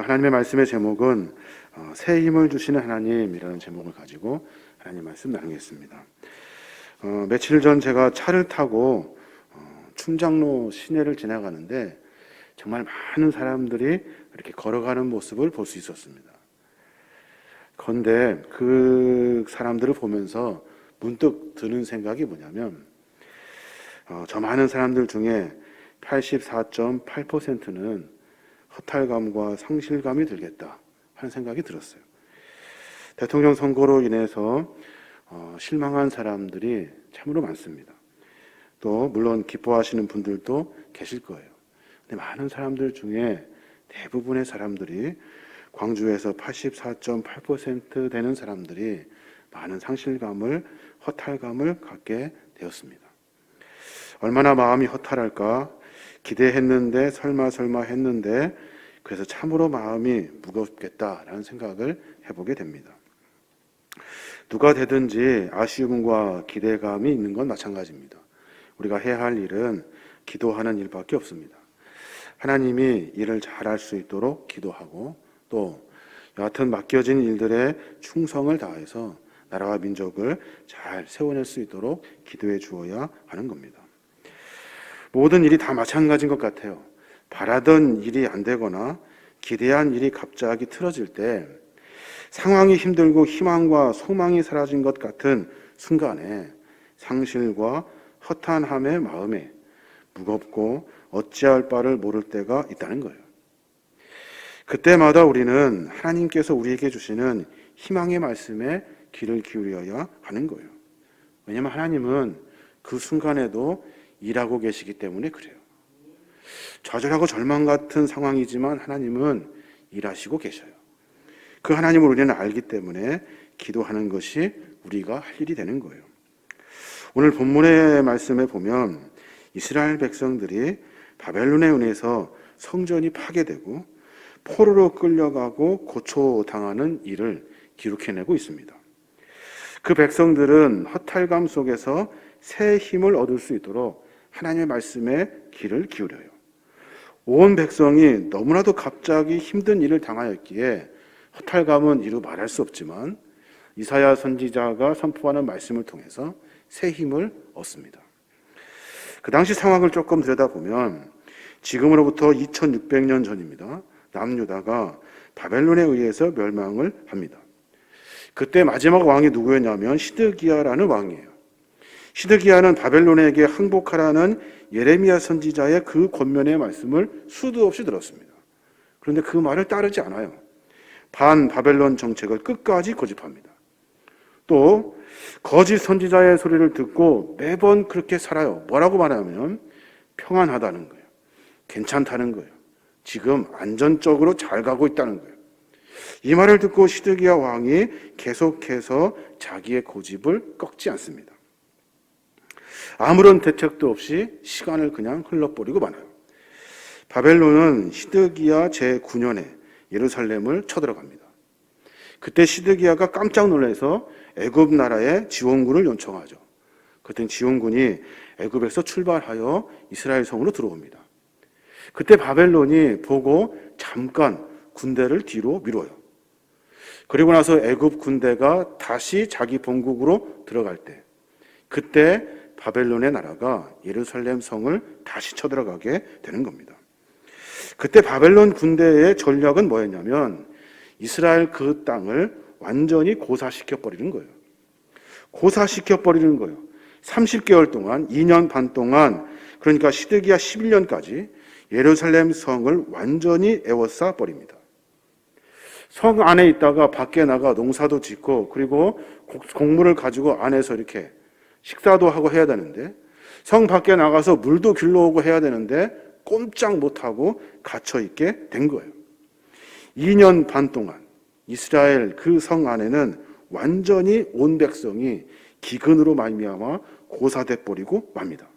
오늘 하나님의 말씀의 제목은 새 힘을 주시는 하나님이라는 제목을 가지고 하나님 말씀 나누겠습니다. 며칠 전 제가 차를 타고 충장로 시내를 지나가는데 정말 많은 사람들이 이렇게 걸어가는 모습을 볼 수 있었습니다. 그런데 그 사람들을 보면서 문득 드는 생각이 뭐냐면 저 많은 사람들 중에 84.8%는 허탈감과 상실감이 들겠다 하는 생각이 들었어요. 대통령 선거로 인해서 실망한 사람들이 참으로 많습니다. 또 물론 기뻐하시는 분들도 계실 거예요. 근데 많은 사람들 중에 대부분의 사람들이 광주에서 84.8% 되는 사람들이 많은 상실감을, 허탈감을 갖게 되었습니다. 얼마나 마음이 허탈할까? 기대했는데 설마 했는데 그래서 참으로 마음이 무겁겠다라는 생각을 해보게 됩니다. 누가 되든지 아쉬움과 기대감이 있는 건 마찬가지입니다. 우리가 해야 할 일은 기도하는 일밖에 없습니다. 하나님이 일을 잘할 수 있도록 기도하고 또 여하튼 맡겨진 일들에 충성을 다해서 나라와 민족을 잘 세워낼 수 있도록 기도해 주어야 하는 겁니다. 모든 일이 다 마찬가지인 것 같아요. 바라던 일이 안 되거나 기대한 일이 갑자기 틀어질 때 상황이 힘들고 희망과 소망이 사라진 것 같은 순간에 상실과 허탄함의 마음에 무겁고 어찌할 바를 모를 때가 있다는 거예요. 그때마다 우리는 하나님께서 우리에게 주시는 희망의 말씀에 귀를 기울여야 하는 거예요. 왜냐하면 하나님은 그 순간에도 일하고 계시기 때문에 그래요. 좌절하고 절망 같은 상황이지만 하나님은 일하시고 계셔요. 그 하나님을 우리는 알기 때문에 기도하는 것이 우리가 할 일이 되는 거예요. 오늘 본문의 말씀에 보면 이스라엘 백성들이 바벨론에 의해서 성전이 파괴되고 포로로 끌려가고 고초당하는 일을 기록해내고 있습니다. 그 백성들은 허탈감 속에서 새 힘을 얻을 수 있도록 하나님의 말씀에 귀를 기울여요. 온 백성이 너무나도 갑자기 힘든 일을 당하였기에 허탈감은 이루 말할 수 없지만 이사야 선지자가 선포하는 말씀을 통해서 새 힘을 얻습니다. 그 당시 상황을 조금 들여다보면 지금으로부터 2600년 전입니다. 남유다가 바벨론에 의해서 멸망을 합니다. 그때 마지막 왕이 누구였냐면 시드기야라는 왕이에요. 시드기야는 바벨론에게 항복하라는 예레미야 선지자의 그 권면의 말씀을 수도 없이 들었습니다. 그런데 그 말을 따르지 않아요. 반 바벨론 정책을 끝까지 고집합니다. 또 거짓 선지자의 소리를 듣고 매번 그렇게 살아요. 뭐라고 말하면 평안하다는 거예요. 괜찮다는 거예요. 지금 안전적으로 잘 가고 있다는 거예요. 이 말을 듣고 시드기야 왕이 계속해서 자기의 고집을 꺾지 않습니다. 아무런 대책도 없이 시간을 그냥 흘러버리고 마나요. 바벨론은 시드기야 제9년에 예루살렘을 쳐들어갑니다. 그때 시드기야가 깜짝 놀라서 애굽 나라에 지원군을 요청하죠. 그때 지원군이 애굽에서 출발하여 이스라엘 성으로 들어옵니다. 그때 바벨론이 보고 잠깐 군대를 뒤로 미뤄요. 그리고 나서 애굽 군대가 다시 자기 본국으로 들어갈 때 그때 바벨론의 나라가 예루살렘 성을 다시 쳐들어가게 되는 겁니다. 그때 바벨론 군대의 전략은 뭐였냐면 이스라엘 그 땅을 완전히 고사시켜버리는 거예요. 고사시켜버리는 거예요. 30개월 동안, 2년 반 동안, 그러니까 시드기야 11년까지 예루살렘 성을 완전히 에워싸 버립니다. 성 안에 있다가 밖에 나가 농사도 짓고 그리고 곡물을 가지고 안에서 이렇게 식사도 하고 해야 되는데 성 밖에 나가서 물도 길러오고 해야 되는데 꼼짝 못하고 갇혀있게 된 거예요. 2년 반 동안 이스라엘 그 성 안에는 완전히 온 백성이 기근으로 말미암아 고사돼 버리고 맙니다.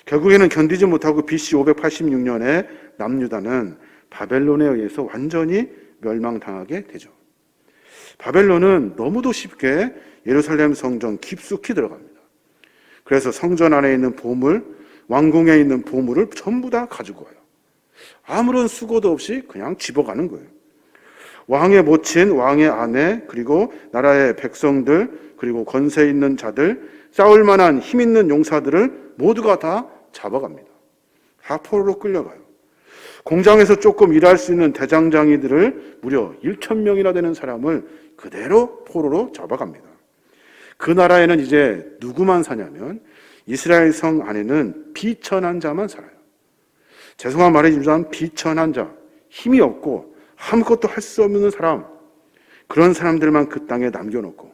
결국에는 견디지 못하고 BC 586년에 남유다는 바벨론에 의해서 완전히 멸망당하게 되죠. 바벨론은 너무도 쉽게 예루살렘 성전 깊숙이 들어갑니다. 그래서 성전 안에 있는 보물, 왕궁에 있는 보물을 전부 다 가지고 와요. 아무런 수고도 없이 그냥 집어가는 거예요. 왕의 모친, 왕의 아내, 그리고 나라의 백성들, 그리고 권세 있는 자들, 싸울 만한 힘 있는 용사들을 모두가 다 잡아갑니다. 다 포로로 끌려가요. 공장에서 조금 일할 수 있는 대장장이들을 무려 1,000명이나 되는 사람을 그대로 포로로 잡아갑니다. 그 나라에는 이제 누구만 사냐면 이스라엘 성 안에는 비천한 자만 살아요. 죄송한 말이지만 비천한 자, 힘이 없고 아무것도 할 수 없는 사람, 그런 사람들만 그 땅에 남겨놓고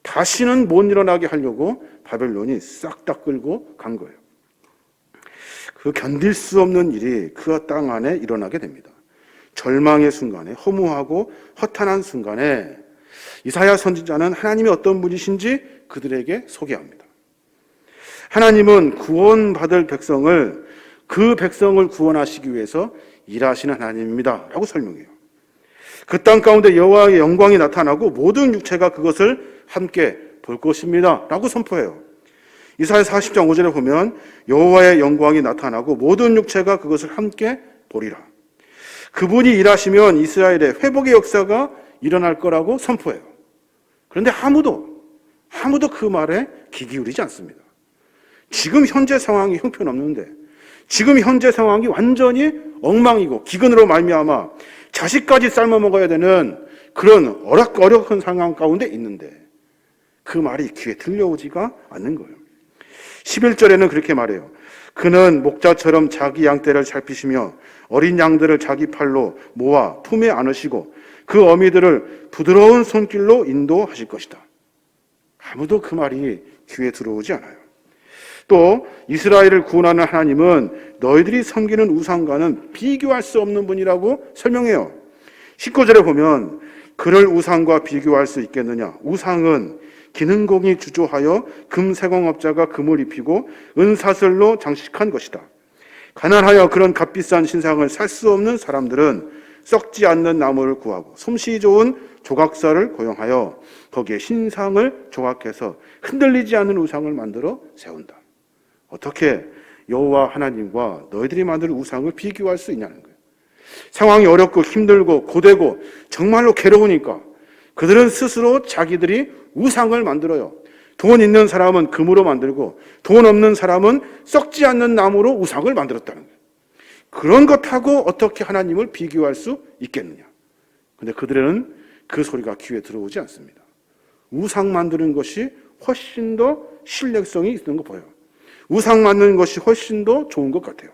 다시는 못 일어나게 하려고 바벨론이 싹 다 끌고 간 거예요. 그 견딜 수 없는 일이 그 땅 안에 일어나게 됩니다. 절망의 순간에, 허무하고 허탄한 순간에 이사야 선지자는 하나님이 어떤 분이신지 그들에게 소개합니다. 하나님은 구원받을 백성을, 그 백성을 구원하시기 위해서 일하시는 하나님입니다 라고 설명해요. 그 땅 가운데 여호와의 영광이 나타나고 모든 육체가 그것을 함께 볼 것입니다 라고 선포해요. 이사야 40장 5절에 보면 여호와의 영광이 나타나고 모든 육체가 그것을 함께 보리라. 그분이 일하시면 이스라엘의 회복의 역사가 일어날 거라고 선포해요. 그런데 아무도 그 말에 귀 기울이지 않습니다. 지금 현재 상황이 형편없는데, 지금 현재 상황이 완전히 엉망이고 기근으로 말미암아 자식까지 삶아 먹어야 되는 그런 어려운 상황 가운데 있는데 그 말이 귀에 들려오지가 않는 거예요. 11절에는 그렇게 말해요. 그는 목자처럼 자기 양떼를 살피시며 어린 양들을 자기 팔로 모아 품에 안으시고 그 어미들을 부드러운 손길로 인도하실 것이다. 아무도 그 말이 귀에 들어오지 않아요. 또 이스라엘을 구원하는 하나님은 너희들이 섬기는 우상과는 비교할 수 없는 분이라고 설명해요. 19절에 보면 그를 우상과 비교할 수 있겠느냐? 우상은 기능공이 주조하여 금세공업자가 금을 입히고 은사슬로 장식한 것이다. 가난하여 그런 값비싼 신상을 살 수 없는 사람들은 썩지 않는 나무를 구하고 솜씨 좋은 조각사를 고용하여 거기에 신상을 조각해서 흔들리지 않는 우상을 만들어 세운다. 어떻게 여호와 하나님과 너희들이 만든 우상을 비교할 수 있냐는 거예요. 상황이 어렵고 힘들고 고되고 정말로 괴로우니까 그들은 스스로 자기들이 우상을 만들어요. 돈 있는 사람은 금으로 만들고 돈 없는 사람은 썩지 않는 나무로 우상을 만들었다는 거예요. 그런 것하고 어떻게 하나님을 비교할 수 있겠느냐. 근데 그들은 그 소리가 귀에 들어오지 않습니다. 우상 만드는 것이 훨씬 더 신뢰성이 있는 거 보여요. 우상 만드는 것이 훨씬 더 좋은 것 같아요.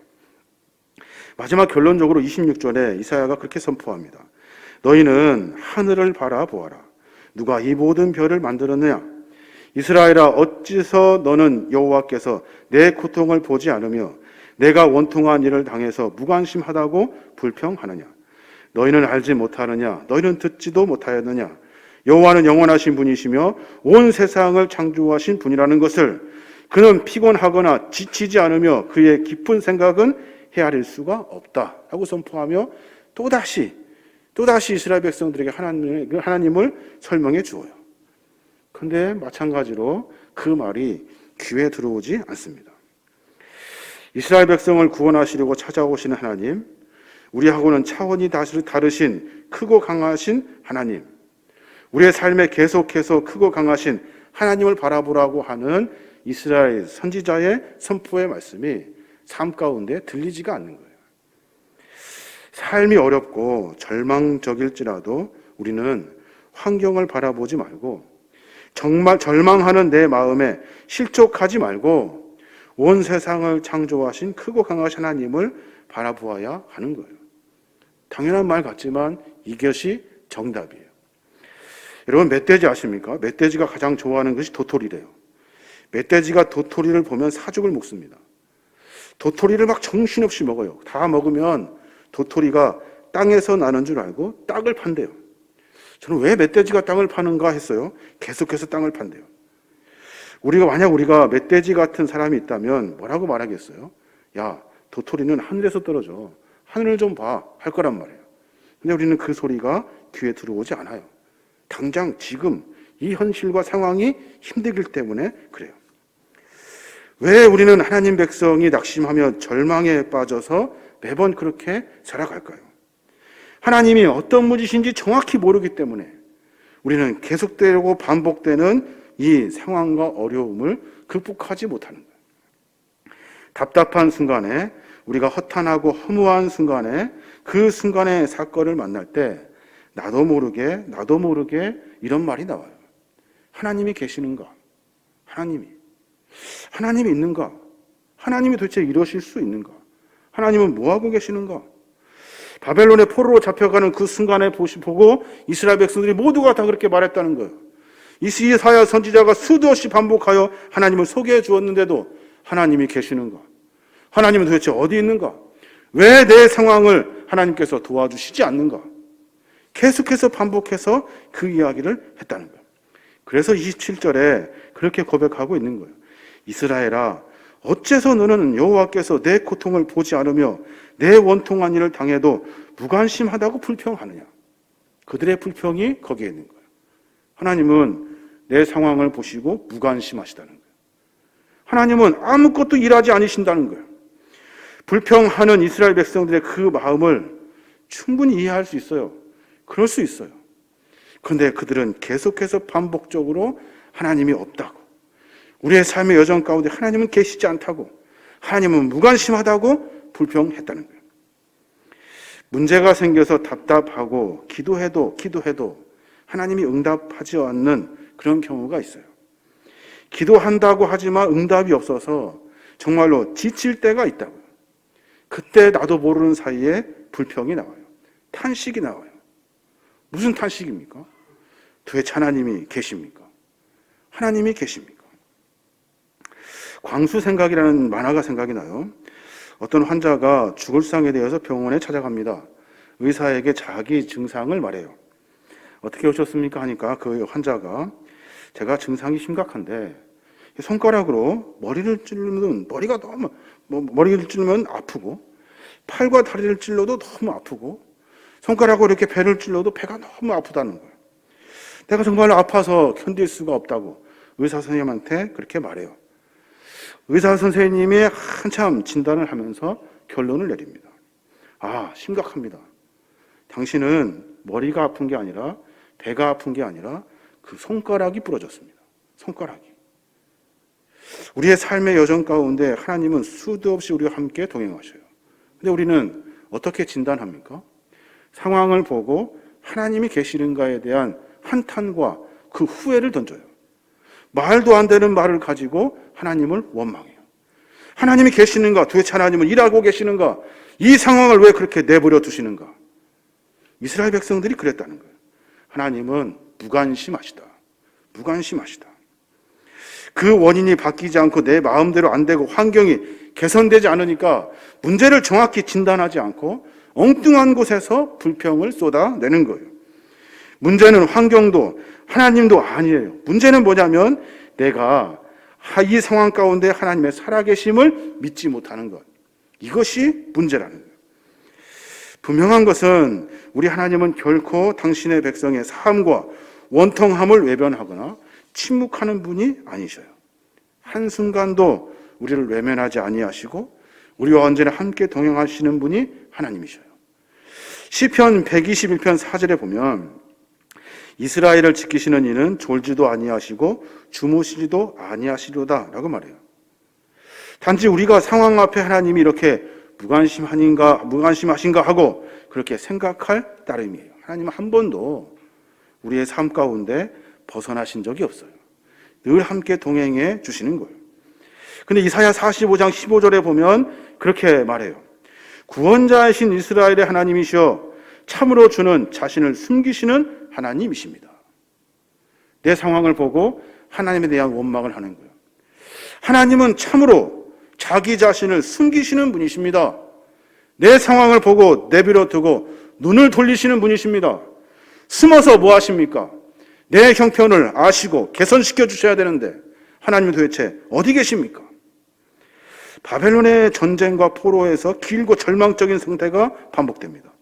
마지막 결론적으로 26절에 이사야가 그렇게 선포합니다. 너희는 하늘을 바라보아라. 누가 이 모든 별을 만들었느냐? 이스라엘아, 어찌서 너는 여호와께서 내 고통을 보지 않으며 내가 원통한 일을 당해서 무관심하다고 불평하느냐? 너희는 알지 못하느냐? 너희는 듣지도 못하였느냐? 여호와는 영원하신 분이시며 온 세상을 창조하신 분이라는 것을, 그는 피곤하거나 지치지 않으며 그의 깊은 생각은 헤아릴 수가 없다 하고 선포하며 또다시 이스라엘 백성들에게 하나님을 설명해 주어요. 그런데 마찬가지로 그 말이 귀에 들어오지 않습니다. 이스라엘 백성을 구원하시려고 찾아오시는 하나님, 우리하고는 차원이 다르신 크고 강하신 하나님, 우리의 삶에 계속해서 크고 강하신 하나님을 바라보라고 하는 이스라엘 선지자의 선포의 말씀이 삶 가운데 들리지가 않는 거예요. 삶이 어렵고 절망적일지라도 우리는 환경을 바라보지 말고 정말 절망하는 내 마음에 실족하지 말고 온 세상을 창조하신 크고 강하신 하나님을 바라보아야 하는 거예요. 당연한 말 같지만 이것이 정답이에요. 여러분, 멧돼지 아십니까? 멧돼지가 가장 좋아하는 것이 도토리래요. 멧돼지가 도토리를 보면 사죽을 먹습니다. 도토리를 막 정신없이 먹어요. 다 먹으면 도토리가 땅에서 나는 줄 알고 땅을 판대요. 저는 왜 멧돼지가 땅을 파는가 했어요. 계속해서 땅을 판대요. 만약 우리가 멧돼지 같은 사람이 있다면 뭐라고 말하겠어요? 야, 도토리는 하늘에서 떨어져. 하늘을 좀 봐. 할 거란 말이에요. 근데 우리는 그 소리가 귀에 들어오지 않아요. 당장 지금 이 현실과 상황이 힘들기 때문에 그래요. 왜 우리는 하나님 백성이 낙심하며 절망에 빠져서 매번 그렇게 살아갈까요? 하나님이 어떤 분이신지 정확히 모르기 때문에 우리는 계속되고 반복되는 이 상황과 어려움을 극복하지 못하는 거예요. 답답한 순간에, 우리가 허탄하고 허무한 순간에, 그 순간의 사건을 만날 때 나도 모르게 이런 말이 나와요. 하나님이 계시는가? 하나님이 있는가? 하나님이 도대체 이러실 수 있는가? 하나님은 뭐하고 계시는가? 바벨론의 포로로 잡혀가는 그 순간에 보고 이스라엘 백성들이 모두가 다 그렇게 말했다는 거예요. 이사야 선지자가 수도 없이 반복하여 하나님을 소개해 주었는데도 하나님이 계시는가? 하나님은 도대체 어디 있는가? 왜 내 상황을 하나님께서 도와주시지 않는가? 계속해서 반복해서 그 이야기를 했다는 거예요. 그래서 27절에 그렇게 고백하고 있는 거예요. 이스라엘아, 어째서 너는 여호와께서 내 고통을 보지 않으며 내 원통한 일을 당해도 무관심하다고 불평하느냐? 그들의 불평이 거기에 있는 거예요. 하나님은 내 상황을 보시고 무관심하시다는 거예요. 하나님은 아무것도 일하지 않으신다는 거예요. 불평하는 이스라엘 백성들의 그 마음을 충분히 이해할 수 있어요. 그럴 수 있어요. 그런데 그들은 계속해서 반복적으로 하나님이 없다고, 우리의 삶의 여정 가운데 하나님은 계시지 않다고, 하나님은 무관심하다고 불평했다는 거예요. 문제가 생겨서 답답하고 기도해도 하나님이 응답하지 않는 그런 경우가 있어요. 기도한다고 하지만 응답이 없어서 정말로 지칠 때가 있다고요. 그때 나도 모르는 사이에 불평이 나와요. 탄식이 나와요. 무슨 탄식입니까? 도대체 하나님이 계십니까? 하나님이 계십니까? 광수생각이라는 만화가 생각이 나요. 어떤 환자가 죽을 상에 대해서 병원에 찾아갑니다. 의사에게 자기 증상을 말해요. 어떻게 오셨습니까? 하니까 그 환자가 제가 증상이 심각한데 손가락으로 머리를 찌르면 머리를 찌르면 아프고, 팔과 다리를 찔러도 너무 아프고, 손가락으로 이렇게 배를 찔러도 배가 너무 아프다는 거예요. 내가 정말 아파서 견딜 수가 없다고 의사 선생님한테 그렇게 말해요. 의사 선생님이 한참 진단을 하면서 결론을 내립니다. 아, 심각합니다. 당신은 머리가 아픈 게 아니라, 배가 아픈 게 아니라 그 손가락이 부러졌습니다. 손가락이. 우리의 삶의 여정 가운데 하나님은 수도 없이 우리와 함께 동행하셔요. 근데 우리는 어떻게 진단합니까? 상황을 보고 하나님이 계시는가에 대한 한탄과 그 후회를 던져요. 말도 안 되는 말을 가지고 하나님을 원망해요. 하나님이 계시는가? 도대체 하나님은 일하고 계시는가? 이 상황을 왜 그렇게 내버려 두시는가? 이스라엘 백성들이 그랬다는 거예요. 하나님은 무관심하시다. 그 원인이 바뀌지 않고 내 마음대로 안 되고 환경이 개선되지 않으니까 문제를 정확히 진단하지 않고 엉뚱한 곳에서 불평을 쏟아내는 거예요. 문제는 환경도 하나님도 아니에요. 문제는 뭐냐면 내가 이 상황 가운데 하나님의 살아계심을 믿지 못하는 것. 이것이 문제라는 거예요. 분명한 것은 우리 하나님은 결코 당신의 백성의 삶과 원통함을 외면하거나 침묵하는 분이 아니셔요. 한순간도 우리를 외면하지 아니하시고 우리와 언제나 함께 동행하시는 분이 하나님이셔요. 시편 121편 4절에 보면 이스라엘을 지키시는 이는 졸지도 아니하시고 주무시지도 아니하시로다 라고 말해요. 단지 우리가 상황 앞에 하나님이 이렇게 무관심하신가 하고 그렇게 생각할 따름이에요. 하나님은 한 번도 우리의 삶 가운데 벗어나신 적이 없어요. 늘 함께 동행해 주시는 거예요. 근데 이사야 45장 15절에 보면 그렇게 말해요. 구원자이신 이스라엘의 하나님이시여 참으로 주는 자신을 숨기시는 하나님이십니다. 내 상황을 보고 하나님에 대한 원망을 하는 거예요. 하나님은 참으로 자기 자신을 숨기시는 분이십니다. 내 상황을 보고 내버려 두고 눈을 돌리시는 분이십니다. 숨어서 뭐 하십니까? 내 형편을 아시고 개선시켜 주셔야 되는데 하나님은 도대체 어디 계십니까? 바벨론의 전쟁과 포로에서 길고 절망적인 상태가 반복됩니다.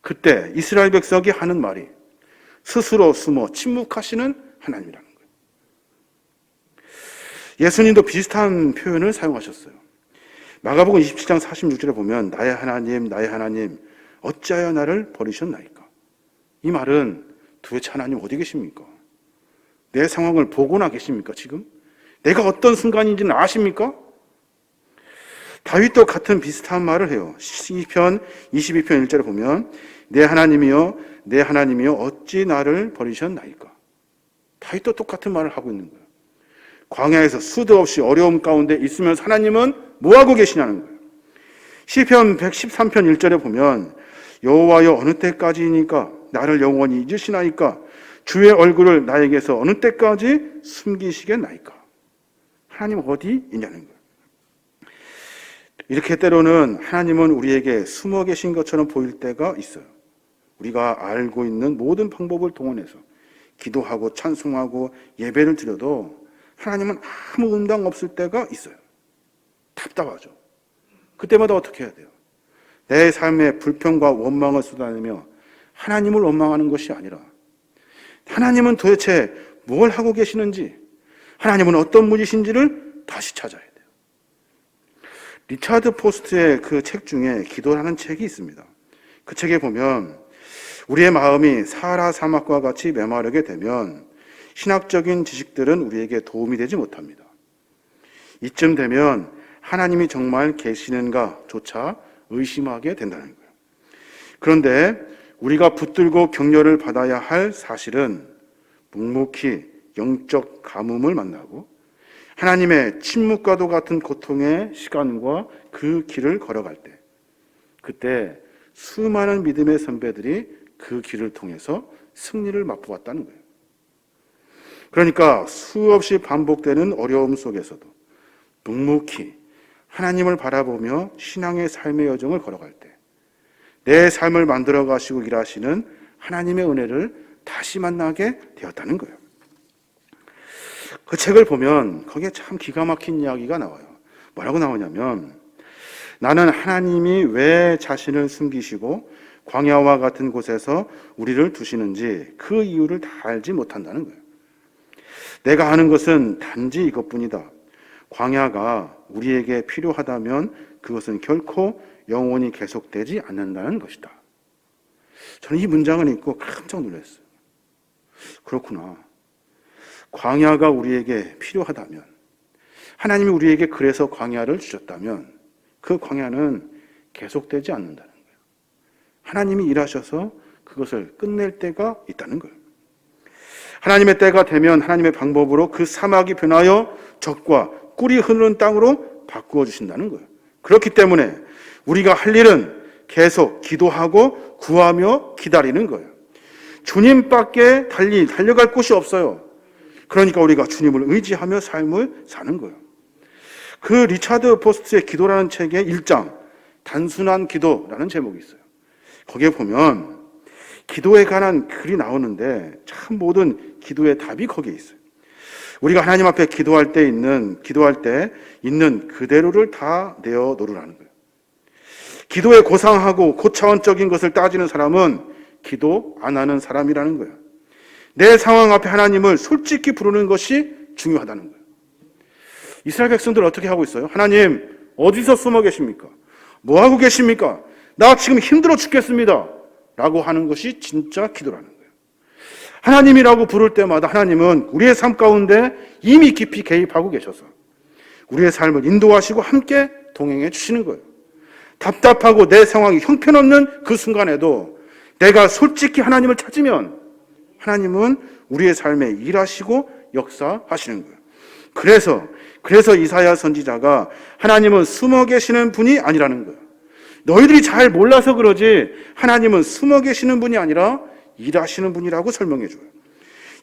그때 이스라엘 백성이 하는 말이 스스로 숨어 침묵하시는 하나님이라는 거예요. 예수님도 비슷한 표현을 사용하셨어요. 마가복음 27장 46절에 보면 나의 하나님 어찌하여 나를 버리셨나이까. 이 말은 도대체 하나님 어디 계십니까? 내 상황을 보고나 계십니까 지금? 내가 어떤 순간인지는 아십니까? 다윗도 같은 비슷한 말을 해요. 시편 22편 1절에 보면 내 하나님이여 어찌 나를 버리셨나이까. 다윗도 똑같은 말을 하고 있는 거예요. 광야에서 수도 없이 어려움 가운데 있으면서 하나님은 뭐하고 계시냐는 거예요. 시편 113편 1절에 보면 여호와여 어느 때까지이니까 나를 영원히 잊으시나이까. 주의 얼굴을 나에게서 어느 때까지 숨기시겠나이까. 하나님 어디 있냐는 거예요. 이렇게 때로는 하나님은 우리에게 숨어 계신 것처럼 보일 때가 있어요. 우리가 알고 있는 모든 방법을 동원해서 기도하고 찬송하고 예배를 드려도 하나님은 아무 응답 없을 때가 있어요. 답답하죠. 그때마다 어떻게 해야 돼요? 내 삶의 불평과 원망을 쏟아내며 하나님을 원망하는 것이 아니라 하나님은 도대체 뭘 하고 계시는지, 하나님은 어떤 분이신지를 다시 찾아야 돼요. 리차드 포스트의 그 책 중에 기도라는 책이 있습니다. 그 책에 보면 우리의 마음이 사하라 사막과 같이 메마르게 되면 신학적인 지식들은 우리에게 도움이 되지 못합니다. 이쯤 되면 하나님이 정말 계시는가조차 의심하게 된다는 거예요. 그런데 우리가 붙들고 격려를 받아야 할 사실은 묵묵히 영적 가뭄을 만나고 하나님의 침묵과도 같은 고통의 시간과 그 길을 걸어갈 때, 그때 수많은 믿음의 선배들이 그 길을 통해서 승리를 맛보았다는 거예요. 그러니까 수없이 반복되는 어려움 속에서도 묵묵히 하나님을 바라보며 신앙의 삶의 여정을 걸어갈 때 내 삶을 만들어 가시고 일하시는 하나님의 은혜를 다시 만나게 되었다는 거예요. 그 책을 보면 거기에 참 기가 막힌 이야기가 나와요. 뭐라고 나오냐면 나는 하나님이 왜 자신을 숨기시고 광야와 같은 곳에서 우리를 두시는지 그 이유를 다 알지 못한다는 거예요. 내가 아는 것은 단지 이것뿐이다. 광야가 우리에게 필요하다면 그것은 결코 영원히 계속되지 않는다는 것이다. 저는 이 문장을 읽고 깜짝 놀랐어요. 그렇구나. 광야가 우리에게 필요하다면, 하나님이 우리에게 그래서 광야를 주셨다면 그 광야는 계속되지 않는다는 거예요. 하나님이 일하셔서 그것을 끝낼 때가 있다는 거예요. 하나님의 때가 되면 하나님의 방법으로 그 사막이 변하여 젖과 꿀이 흐르는 땅으로 바꾸어 주신다는 거예요. 그렇기 때문에 우리가 할 일은 계속 기도하고 구하며 기다리는 거예요. 주님밖에 달려갈 곳이 없어요. 그러니까 우리가 주님을 의지하며 삶을 사는 거예요. 그 리차드 포스트의 기도라는 책의 1장 단순한 기도라는 제목이 있어요. 거기에 보면 기도에 관한 글이 나오는데 참 모든 기도의 답이 거기에 있어요. 우리가 하나님 앞에 기도할 때 있는 그대로를 다 내어 놓으라는 거예요. 기도에 고상하고 고차원적인 것을 따지는 사람은 기도 안 하는 사람이라는 거예요. 내 상황 앞에 하나님을 솔직히 부르는 것이 중요하다는 거예요. 이스라엘 백성들 어떻게 하고 있어요? 하나님 어디서 숨어 계십니까? 뭐 하고 계십니까? 나 지금 힘들어 죽겠습니다 라고 하는 것이 진짜 기도라는 거예요. 하나님이라고 부를 때마다 하나님은 우리의 삶 가운데 이미 깊이 개입하고 계셔서 우리의 삶을 인도하시고 함께 동행해 주시는 거예요. 답답하고 내 상황이 형편없는 그 순간에도 내가 솔직히 하나님을 찾으면 하나님은 우리의 삶에 일하시고 역사하시는 거예요. 그래서 이사야 선지자가 하나님은 숨어 계시는 분이 아니라는 거예요. 너희들이 잘 몰라서 그러지 하나님은 숨어 계시는 분이 아니라 일하시는 분이라고 설명해 줘요.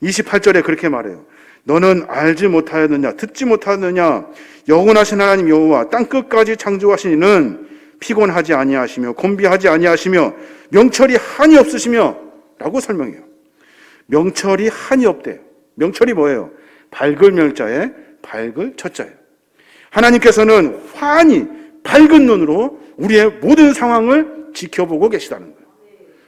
28절에 그렇게 말해요. 너는 알지 못하였느냐 듣지 못하였느냐 영원하신 하나님 여호와 땅끝까지 창조하신 이는 피곤하지 아니하시며 곤비하지 아니하시며 명철이 한이 없으시며 라고 설명해요. 명철이 한이 없대요. 명철이 뭐예요? 밝을 명자에 밝을 첫자예요. 하나님께서는 환히 밝은 눈으로 우리의 모든 상황을 지켜보고 계시다는 거예요.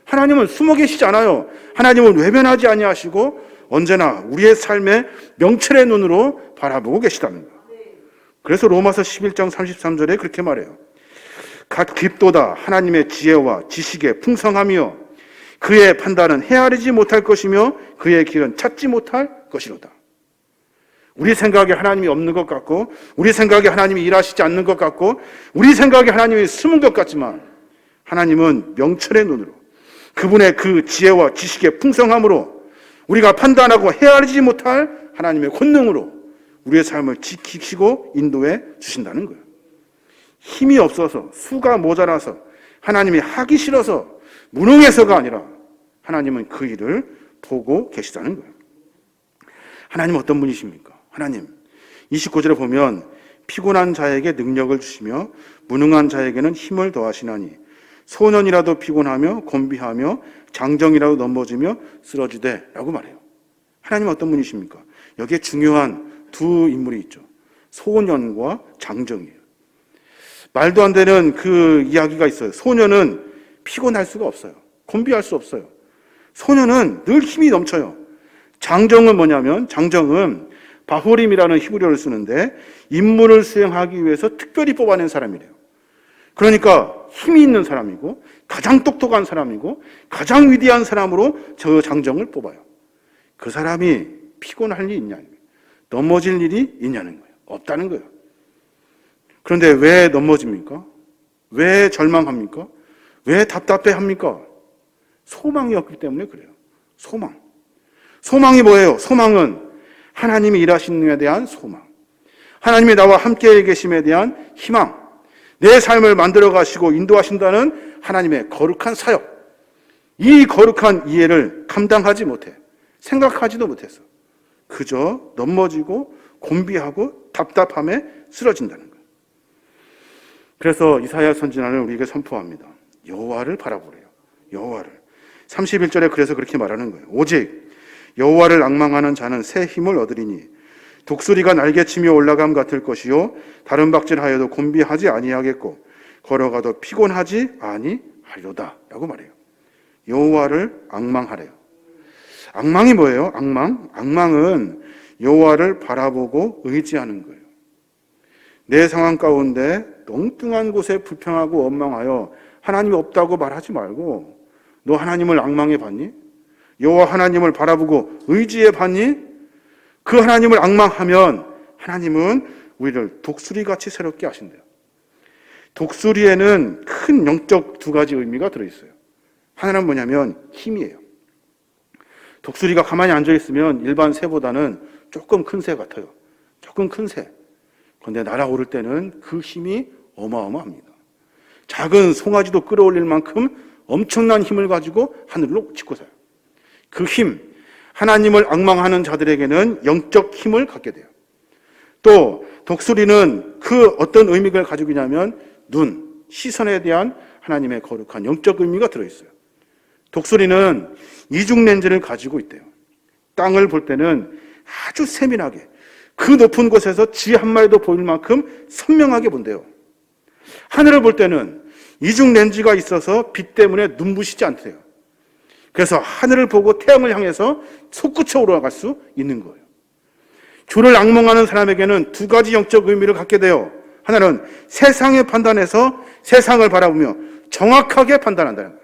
하나님은 숨어 계시지 않아요. 하나님은 외면하지 아니하시고 언제나 우리의 삶에 명철의 눈으로 바라보고 계시다는 거예요. 그래서 로마서 11장 33절에 그렇게 말해요. 갓 깊도다 하나님의 지혜와 지식의 풍성함이요 그의 판단은 헤아리지 못할 것이며 그의 길은 찾지 못할 것이로다. 우리 생각에 하나님이 없는 것 같고 우리 생각에 하나님이 일하시지 않는 것 같고 우리 생각에 하나님이 숨은 것 같지만 하나님은 명철의 눈으로 그분의 그 지혜와 지식의 풍성함으로 우리가 판단하고 헤아리지 못할 하나님의 권능으로 우리의 삶을 지키시고 인도해 주신다는 거예요. 힘이 없어서 수가 모자라서 하나님이 하기 싫어서 무능해서가 아니라 하나님은 그 일을 보고 계시다는 거예요. 하나님은 어떤 분이십니까? 하나님 29절에 보면 피곤한 자에게 능력을 주시며 무능한 자에게는 힘을 더하시나니 소년이라도 피곤하며 곤비하며 장정이라도 넘어지며 쓰러지되 라고 말해요. 하나님은 어떤 분이십니까? 여기에 중요한 두 인물이 있죠. 소년과 장정이에요. 말도 안 되는 그 이야기가 있어요. 소년은 피곤할 수가 없어요. 곤비할 수 없어요. 소년은 늘 힘이 넘쳐요. 장정은 뭐냐면 장정은 바호림이라는 히브리어를 쓰는데 임무를 수행하기 위해서 특별히 뽑아낸 사람이래요. 그러니까 힘이 있는 사람이고 가장 똑똑한 사람이고 가장 위대한 사람으로 저 장정을 뽑아요. 그 사람이 피곤할 일이 있냐는 거예요. 넘어질 일이 있냐는 거예요. 없다는 거예요. 그런데 왜 넘어집니까? 왜 절망합니까? 왜 답답해합니까? 소망이 없기 때문에 그래요. 소망. 소망이 뭐예요? 소망은 하나님이 일하시는 것에 대한 소망. 하나님이 나와 함께 계심에 대한 희망. 내 삶을 만들어 가시고 인도하신다는 하나님의 거룩한 사역. 이 거룩한 이해를 감당하지 못해. 생각하지도 못해서. 그저 넘어지고 곤비하고 답답함에 쓰러진다는 거예요. 그래서 이사야 선지자는 우리에게 선포합니다. 여호와를 바라보래요. 여호와를. 31절에 그래서 그렇게 말하는 거예요. 오직 여호와를 앙망하는 자는 새 힘을 얻으리니 독수리가 날개치며 올라감 같을 것이요 다른 박질하여도 곤비하지 아니하겠고 걸어가도 피곤하지 아니하리로다 라고 말해요. 여호와를 앙망하래요. 앙망이 뭐예요? 앙망은 여호와를 바라보고 의지하는 거예요. 내 상황 가운데 엉뚱한 곳에 불평하고 원망하여 하나님이 없다고 말하지 말고 너 하나님을 앙망해 봤니? 여호와 하나님을 바라보고 의지해 봤니? 그 하나님을 앙망하면 하나님은 우리를 독수리같이 새롭게 하신대요. 독수리에는 큰 영적 두 가지 의미가 들어있어요. 하나는 뭐냐면 힘이에요. 독수리가 가만히 앉아있으면 일반 새보다는 조금 큰 새 같아요. 조금 큰 새. 그런데 날아오를 때는 그 힘이 어마어마합니다. 작은 송아지도 끌어올릴 만큼 엄청난 힘을 가지고 하늘로 싣고 사요. 그 힘, 하나님을 앙망하는 자들에게는 영적 힘을 갖게 돼요. 또 독수리는 그 어떤 의미를 가지고 있냐면 눈, 시선에 대한 하나님의 거룩한 영적 의미가 들어있어요. 독수리는 이중 렌즈를 가지고 있대요. 땅을 볼 때는 아주 세밀하게 그 높은 곳에서 쥐 한 마리도 보일 만큼 선명하게 본대요. 하늘을 볼 때는 이중 렌즈가 있어서 빛 때문에 눈부시지 않대요. 그래서 하늘을 보고 태양을 향해서 솟구쳐 올라갈 수 있는 거예요. 주를 앙망하는 사람에게는 두 가지 영적 의미를 갖게 돼요. 하나는 세상의 판단에서 세상을 바라보며 정확하게 판단한다는 거예요.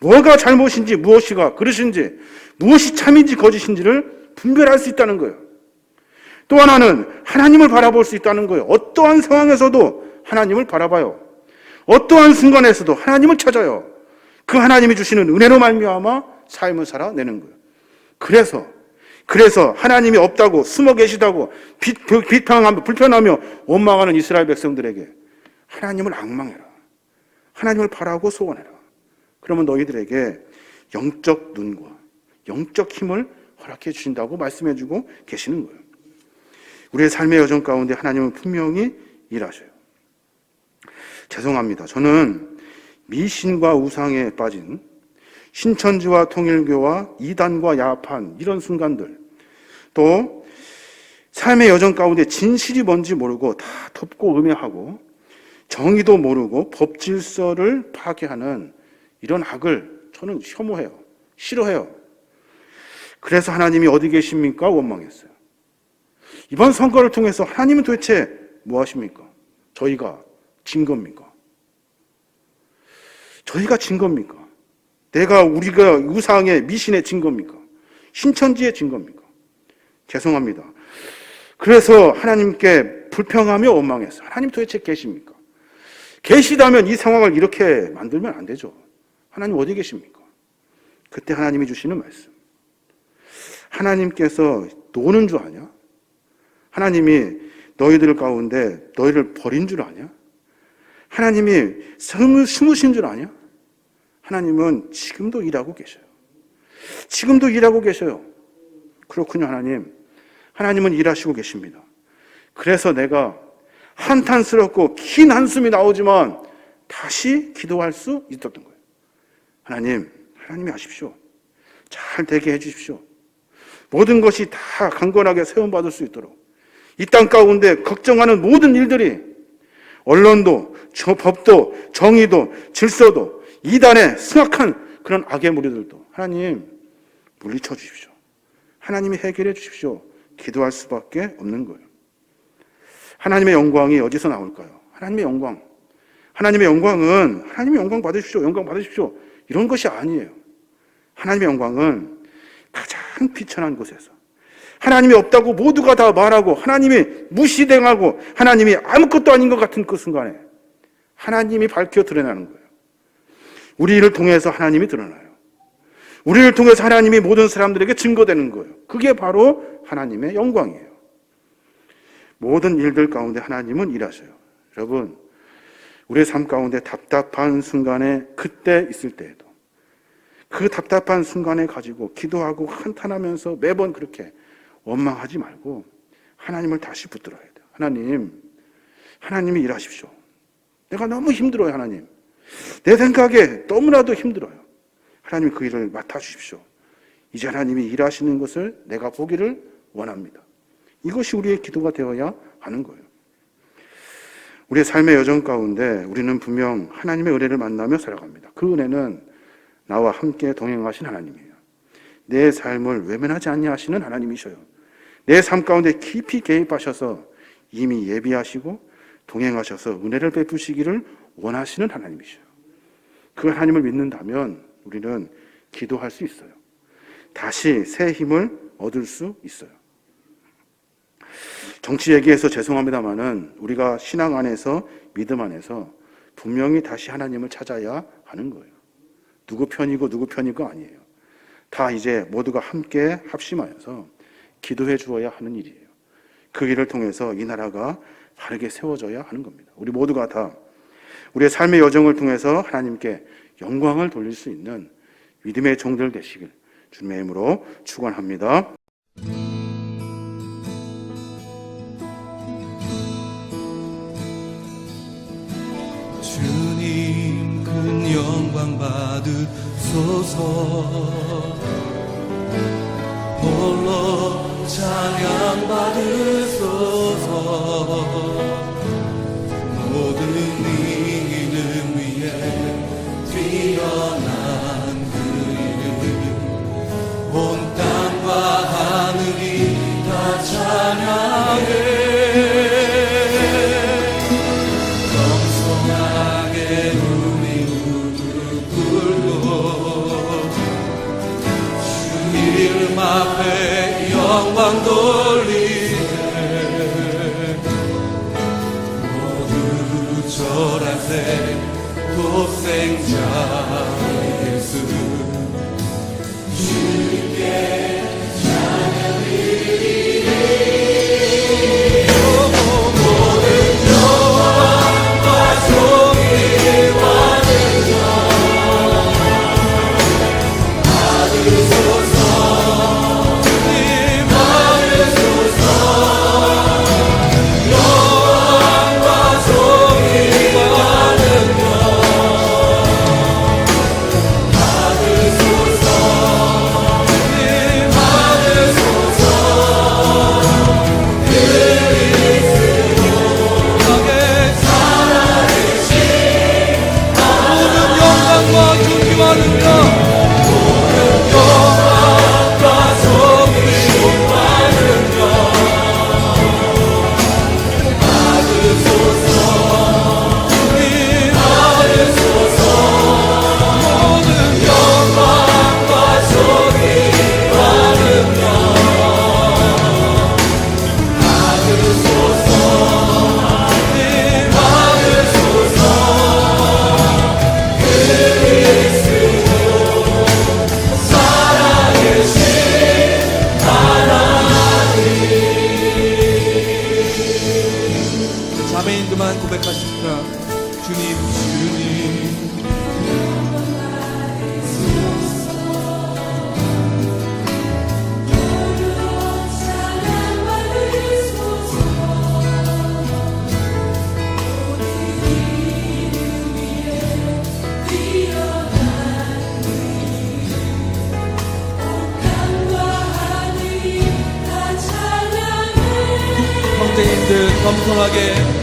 뭐가 잘못인지 무엇이가 그릇인지 무엇이 참인지 거짓인지를 분별할 수 있다는 거예요. 또 하나는 하나님을 바라볼 수 있다는 거예요. 어떠한 상황에서도 하나님을 바라봐요. 어떠한 순간에서도 하나님을 찾아요. 그 하나님이 주시는 은혜로 말미암아 삶을 살아내는 거예요. 그래서 하나님이 없다고 숨어 계시다고 비판하며 불편하며 원망하는 이스라엘 백성들에게 하나님을 앙망해라. 하나님을 바라고 소원해라. 그러면 너희들에게 영적 눈과 영적 힘을 허락해 주신다고 말씀해 주고 계시는 거예요. 우리의 삶의 여정 가운데 하나님은 분명히 일하셔요. 죄송합니다. 저는 미신과 우상에 빠진 신천지와 통일교와 이단과 야판 이런 순간들 또 삶의 여정 가운데 진실이 뭔지 모르고 다 덮고 음해하고 정의도 모르고 법 질서를 파괴하는 이런 악을 저는 혐오해요. 싫어해요. 그래서 하나님이 어디 계십니까? 원망했어요. 이번 선거를 통해서 하나님은 도대체 뭐 하십니까? 저희가 진 겁니까? 저희가 진 겁니까? 우리가 우상의 미신에 진 겁니까? 신천지에 진 겁니까? 죄송합니다. 그래서 하나님께 불평하며 원망했어요. 하나님 도대체 계십니까? 계시다면 이 상황을 이렇게 만들면 안 되죠. 하나님 어디 계십니까? 그때 하나님이 주시는 말씀. 하나님께서 노는 줄 아냐? 하나님이 너희들 가운데 너희를 버린 줄 아냐? 하나님이 숨으신 줄 아냐? 하나님은 지금도 일하고 계셔요. 지금도 일하고 계셔요. 그렇군요, 하나님. 하나님은 일하시고 계십니다. 그래서 내가 한탄스럽고 긴 한숨이 나오지만 다시 기도할 수 있었던 거예요. 하나님이 하십시오. 잘 되게 해주십시오. 모든 것이 다 강건하게 세움받을 수 있도록 이 땅 가운데 걱정하는 모든 일들이 언론도, 법도, 정의도, 질서도, 이단의 승악한 그런 악의 무리들도 하나님 물리쳐 주십시오. 하나님이 해결해 주십시오. 기도할 수밖에 없는 거예요. 하나님의 영광이 어디서 나올까요? 하나님의 영광. 하나님의 영광은 하나님의 영광 받으십시오. 영광 받으십시오. 이런 것이 아니에요. 하나님의 영광은 가장 비천한 곳에서 하나님이 없다고 모두가 다 말하고 하나님이 무시당하고 하나님이 아무것도 아닌 것 같은 그 순간에 하나님이 밝혀 드러나는 거예요. 우리를 통해서 하나님이 드러나요. 우리를 통해서 하나님이 모든 사람들에게 증거되는 거예요. 그게 바로 하나님의 영광이에요. 모든 일들 가운데 하나님은 일하셔요. 여러분, 우리의 삶 가운데 답답한 순간에 그때 있을 때에도 그 답답한 순간에 가지고 기도하고 한탄하면서 매번 그렇게 원망하지 말고 하나님을 다시 붙들어야 돼요. 하나님이 일하십시오. 내가 너무 힘들어요, 하나님. 내 생각에 너무나도 힘들어요. 하나님이 그 일을 맡아주십시오. 이제 하나님이 일하시는 것을 내가 보기를 원합니다. 이것이 우리의 기도가 되어야 하는 거예요. 우리의 삶의 여정 가운데 우리는 분명 하나님의 은혜를 만나며 살아갑니다. 그 은혜는 나와 함께 동행하신 하나님이에요. 내 삶을 외면하지 않냐 하시는 하나님이셔요. 내 삶 가운데 깊이 개입하셔서 이미 예비하시고 동행하셔서 은혜를 베푸시기를 원하시는 하나님이셔요. 그 하나님을 믿는다면 우리는 기도할 수 있어요. 다시 새 힘을 얻을 수 있어요. 정치 얘기해서 죄송합니다만은 우리가 신앙 안에서 믿음 안에서 분명히 다시 하나님을 찾아야 하는 거예요. 누구 편이고 누구 편이고 아니에요. 다 이제 모두가 함께 합심하여서 기도해 주어야 하는 일이에요. 그 일을 통해서 이 나라가 바르게 세워져야 하는 겁니다. 우리 모두가 다 우리의 삶의 여정을 통해서 하나님께 영광을 돌릴 수 있는 믿음의 종들 되시길 주님의 이름으로 축원합니다. 주님 큰 영광 받으소서. 홀로 찬양 받으소서. 모든 이름 위에 뛰어난 그 이름 온 땅과 하늘이 다 찬양해. 겸손하게 우리 무릎 꿇고 주 이름 앞에 영광 돌리네. 모두 절하세 독생자 예수. 주께 찬양 드리리. 모든 영광과 존귀와 능력 받으소서. 주님 받으소서. 영광과 존귀와 능력 받으소서. 주님 받으소서. 모두 겸손하게